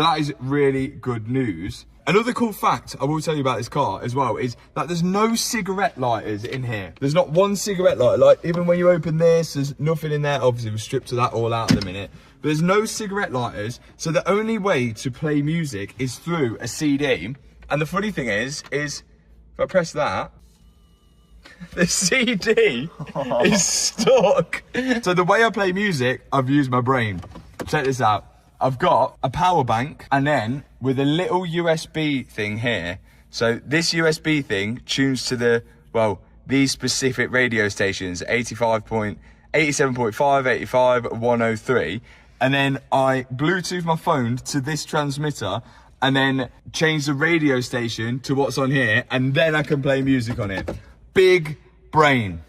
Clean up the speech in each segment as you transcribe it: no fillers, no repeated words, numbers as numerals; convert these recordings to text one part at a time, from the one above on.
That is really good news. Another cool fact I will tell you about this car as well is that there's no cigarette lighters in here. There's not one cigarette lighter. Like, even when you open this, there's nothing in there. Obviously, we're stripped of that all out in a minute. But there's no cigarette lighters. So the only way to play music is through a CD. And the funny thing is if I press that, the CD is stuck. So the way I play music, I've used my brain. Check this out. I've got a power bank, and then with a little USB thing here. So this USB thing tunes to the, well, these specific radio stations, 87.5, 85, 103. And then I Bluetooth my phone to this transmitter and then change the radio station to what's on here. And then I can play music on it. Big brain.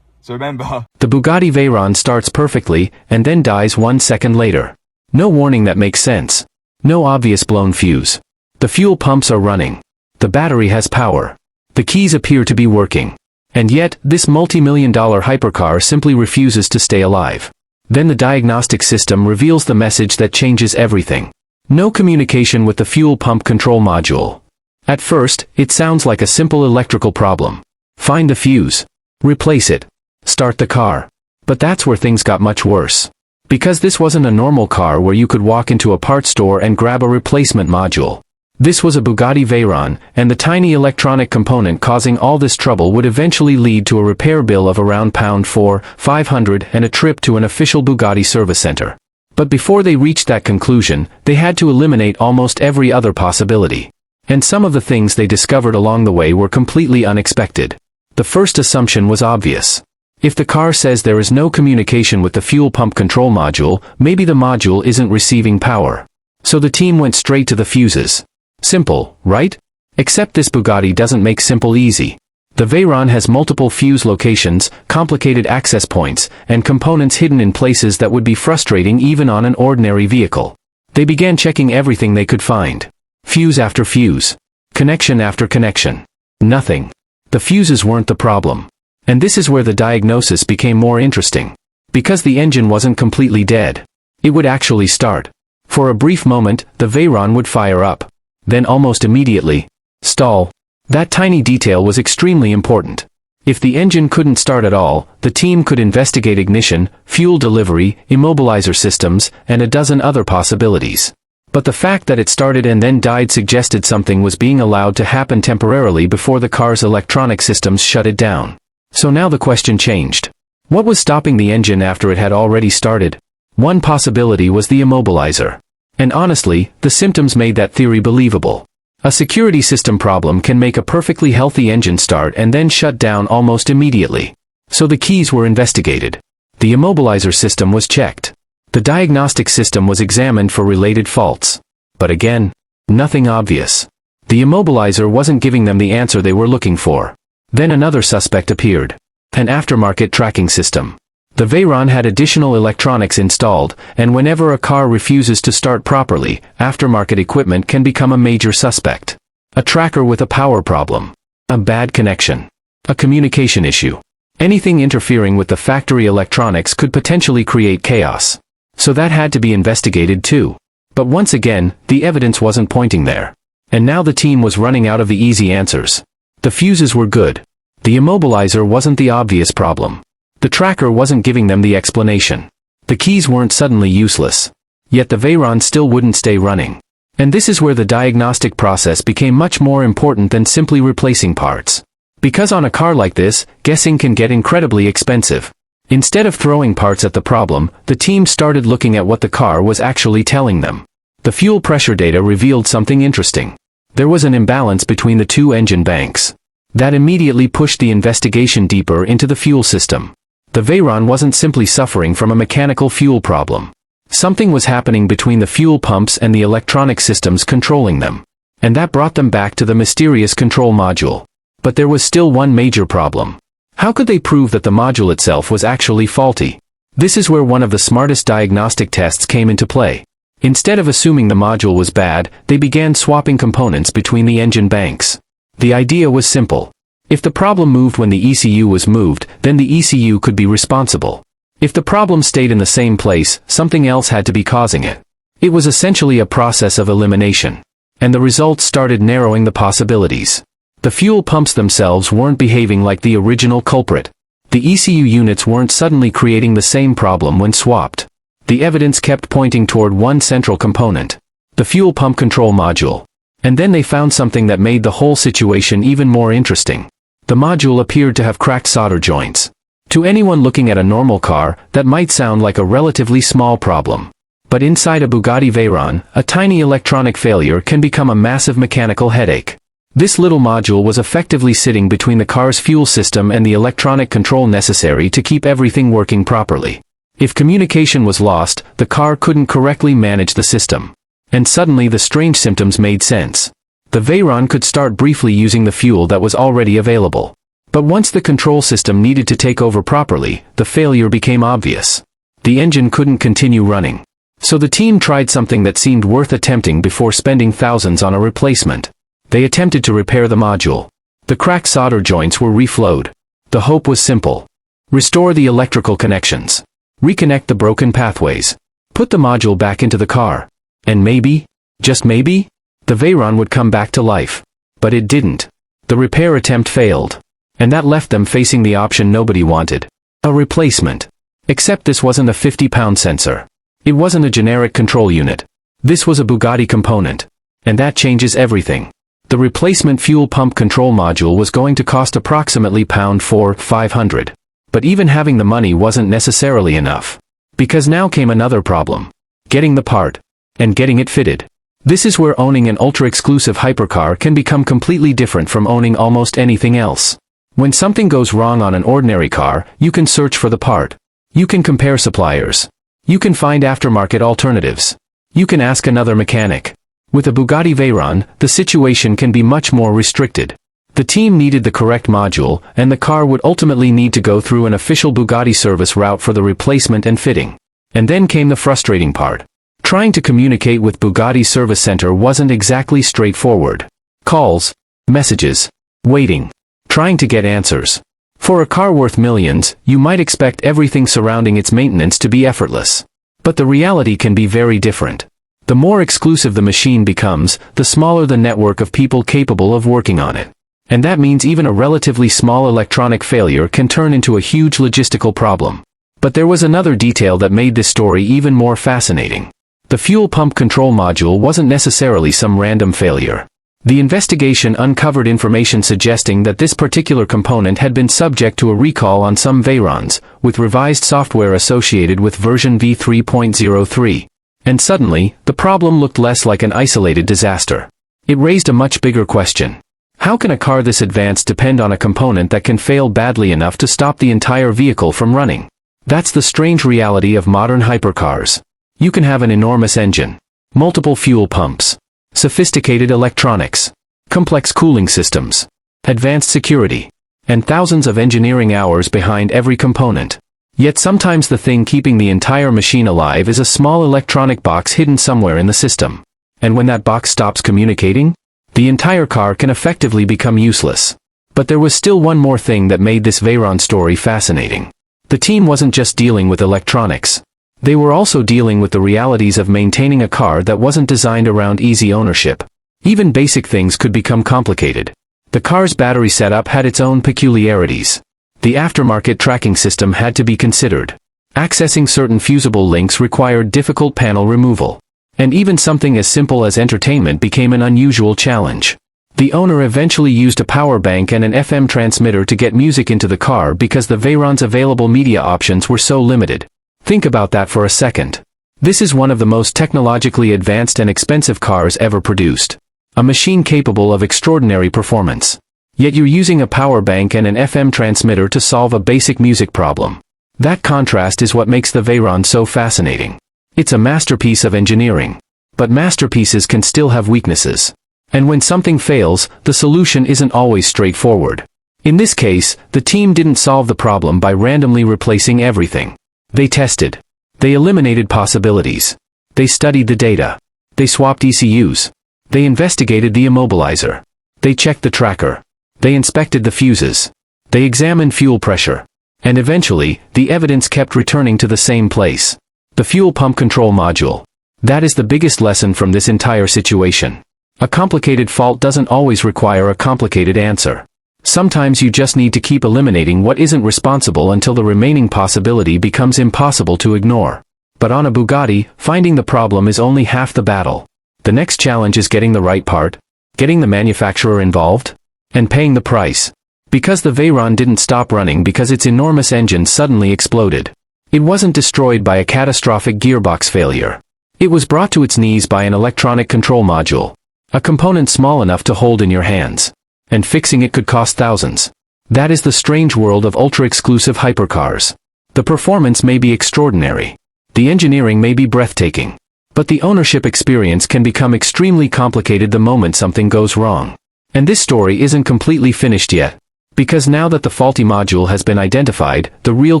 So remember. The Bugatti Veyron starts perfectly and then dies 1 second later. No warning that makes sense. No obvious blown fuse. The fuel pumps are running. The battery has power. The keys appear to be working. And yet, this multi-million-dollar hypercar simply refuses to stay alive. Then the diagnostic system reveals the message that changes everything. No communication with the fuel pump control module. At first, it sounds like a simple electrical problem. Find the fuse. Replace it. Start the car. But that's where things got much worse. Because this wasn't a normal car where you could walk into a parts store and grab a replacement module. This was a Bugatti Veyron, and the tiny electronic component causing all this trouble would eventually lead to a repair bill of around £400-500 and a trip to an official Bugatti service center. But before they reached that conclusion, they had to eliminate almost every other possibility. And some of the things they discovered along the way were completely unexpected. The first assumption was obvious. If the car says there is no communication with the fuel pump control module, maybe the module isn't receiving power. So the team went straight to the fuses. Simple, right? Except this Bugatti doesn't make simple easy. The Veyron has multiple fuse locations, complicated access points, and components hidden in places that would be frustrating even on an ordinary vehicle. They began checking everything they could find. Fuse after fuse. Connection after connection. Nothing. The fuses weren't the problem. And this is where the diagnosis became more interesting. Because the engine wasn't completely dead. It would actually start. For a brief moment, the Veyron would fire up. Then almost immediately, stall. That tiny detail was extremely important. If the engine couldn't start at all, the team could investigate ignition, fuel delivery, immobilizer systems, and a dozen other possibilities. But the fact that it started and then died suggested something was being allowed to happen temporarily before the car's electronic systems shut it down. So now the question changed. What was stopping the engine after it had already started? One possibility was the immobilizer. And honestly, the symptoms made that theory believable. A security system problem can make a perfectly healthy engine start and then shut down almost immediately. So the keys were investigated. The immobilizer system was checked. The diagnostic system was examined for related faults. But again, nothing obvious. The immobilizer wasn't giving them the answer they were looking for. Then another suspect appeared. An aftermarket tracking system. The Veyron had additional electronics installed, and whenever a car refuses to start properly, aftermarket equipment can become a major suspect. A tracker with a power problem. A bad connection. A communication issue. Anything interfering with the factory electronics could potentially create chaos. So that had to be investigated too. But once again, the evidence wasn't pointing there. And now the team was running out of the easy answers. The fuses were good. The immobilizer wasn't the obvious problem. The tracker wasn't giving them the explanation. The keys weren't suddenly useless. Yet the Veyron still wouldn't stay running. And this is where the diagnostic process became much more important than simply replacing parts. Because on a car like this, guessing can get incredibly expensive. Instead of throwing parts at the problem, the team started looking at what the car was actually telling them. The fuel pressure data revealed something interesting. There was an imbalance between the two engine banks. That immediately pushed the investigation deeper into the fuel system. The Veyron wasn't simply suffering from a mechanical fuel problem. Something was happening between the fuel pumps and the electronic systems controlling them. And that brought them back to the mysterious control module. But there was still one major problem. How could they prove that the module itself was actually faulty? This is where one of the smartest diagnostic tests came into play. Instead of assuming the module was bad, they began swapping components between the engine banks. The idea was simple. If the problem moved when the ECU was moved, then the ECU could be responsible. If the problem stayed in the same place, something else had to be causing it. It was essentially a process of elimination. And the results started narrowing the possibilities. The fuel pumps themselves weren't behaving like the original culprit. The ECU units weren't suddenly creating the same problem when swapped. The evidence kept pointing toward one central component: the fuel pump control module. And then they found something that made the whole situation even more interesting. The module appeared to have cracked solder joints. To anyone looking at a normal car, that might sound like a relatively small problem. But inside a Bugatti Veyron, a tiny electronic failure can become a massive mechanical headache. This little module was effectively sitting between the car's fuel system and the electronic control necessary to keep everything working properly. If communication was lost, the car couldn't correctly manage the system. And suddenly the strange symptoms made sense. The Veyron could start briefly using the fuel that was already available. But once the control system needed to take over properly, the failure became obvious. The engine couldn't continue running. So the team tried something that seemed worth attempting before spending thousands on a replacement. They attempted to repair the module. The cracked solder joints were reflowed. The hope was simple. Restore the electrical connections. Reconnect the broken pathways. Put the module back into the car. And maybe, just maybe, the Veyron would come back to life. But it didn't. The repair attempt failed. And that left them facing the option nobody wanted. A replacement. Except this wasn't a 50-pound sensor. It wasn't a generic control unit. This was a Bugatti component. And that changes everything. The replacement fuel pump control module was going to cost approximately £500. But even having the money wasn't necessarily enough. Because now came another problem. Getting the part. And getting it fitted. This is where owning an ultra-exclusive hypercar can become completely different from owning almost anything else. When something goes wrong on an ordinary car, you can search for the part. You can compare suppliers. You can find aftermarket alternatives. You can ask another mechanic. With a Bugatti Veyron, the situation can be much more restricted. The team needed the correct module, and the car would ultimately need to go through an official Bugatti service route for the replacement and fitting. And then came the frustrating part. Trying to communicate with Bugatti Service Center wasn't exactly straightforward. Calls, messages, waiting, trying to get answers. For a car worth millions, you might expect everything surrounding its maintenance to be effortless. But the reality can be very different. The more exclusive the machine becomes, the smaller the network of people capable of working on it. And that means even a relatively small electronic failure can turn into a huge logistical problem. But there was another detail that made this story even more fascinating. The fuel pump control module wasn't necessarily some random failure. The investigation uncovered information suggesting that this particular component had been subject to a recall on some Veyrons, with revised software associated with version v3.03. And suddenly, the problem looked less like an isolated disaster. It raised a much bigger question. How can a car this advanced depend on a component that can fail badly enough to stop the entire vehicle from running? That's the strange reality of modern hypercars. You can have an enormous engine, multiple fuel pumps, sophisticated electronics, complex cooling systems, advanced security, and thousands of engineering hours behind every component. Yet sometimes the thing keeping the entire machine alive is a small electronic box hidden somewhere in the system. And when that box stops communicating, the entire car can effectively become useless. But there was still one more thing that made this Veyron story fascinating. The team wasn't just dealing with electronics. They were also dealing with the realities of maintaining a car that wasn't designed around easy ownership. Even basic things could become complicated. The car's battery setup had its own peculiarities. The aftermarket tracking system had to be considered. Accessing certain fusible links required difficult panel removal. And even something as simple as entertainment became an unusual challenge. The owner eventually used a power bank and an FM transmitter to get music into the car because the Veyron's available media options were so limited. Think about that for a second. This is one of the most technologically advanced and expensive cars ever produced. A machine capable of extraordinary performance. Yet you're using a power bank and an FM transmitter to solve a basic music problem. That contrast is what makes the Veyron so fascinating. It's a masterpiece of engineering. But masterpieces can still have weaknesses. And when something fails, the solution isn't always straightforward. In this case, the team didn't solve the problem by randomly replacing everything. They tested. They eliminated possibilities. They studied the data. They swapped ECUs. They investigated the immobilizer. They checked the tracker. They inspected the fuses. They examined fuel pressure. And eventually, the evidence kept returning to the same place. The fuel pump control module. That is the biggest lesson from this entire situation. A complicated fault doesn't always require a complicated answer. Sometimes you just need to keep eliminating what isn't responsible until the remaining possibility becomes impossible to ignore. But on a Bugatti, finding the problem is only half the battle. The next challenge is getting the right part, getting the manufacturer involved, and paying the price. Because the Veyron didn't stop running because its enormous engine suddenly exploded. It wasn't destroyed by a catastrophic gearbox failure. It was brought to its knees by an electronic control module, a component small enough to hold in your hands. And fixing it could cost thousands. That is the strange world of ultra-exclusive hypercars. The performance may be extraordinary. The engineering may be breathtaking. But the ownership experience can become extremely complicated the moment something goes wrong. And this story isn't completely finished yet. Because now that the faulty module has been identified, the real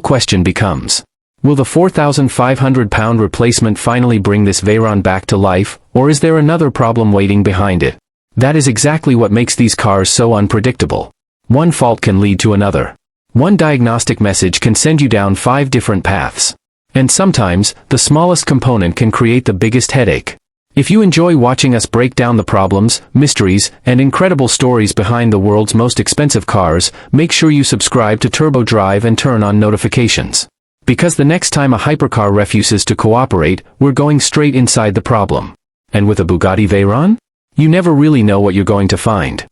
question becomes, will the 4,500-pound replacement finally bring this Veyron back to life, or is there another problem waiting behind it? That is exactly what makes these cars so unpredictable. One fault can lead to another. One diagnostic message can send you down 5 different paths. And sometimes, the smallest component can create the biggest headache. If you enjoy watching us break down the problems, mysteries, and incredible stories behind the world's most expensive cars, make sure you subscribe to Turbo Drive and turn on notifications. Because the next time a hypercar refuses to cooperate, we're going straight inside the problem. And with a Bugatti Veyron? You never really know what you're going to find.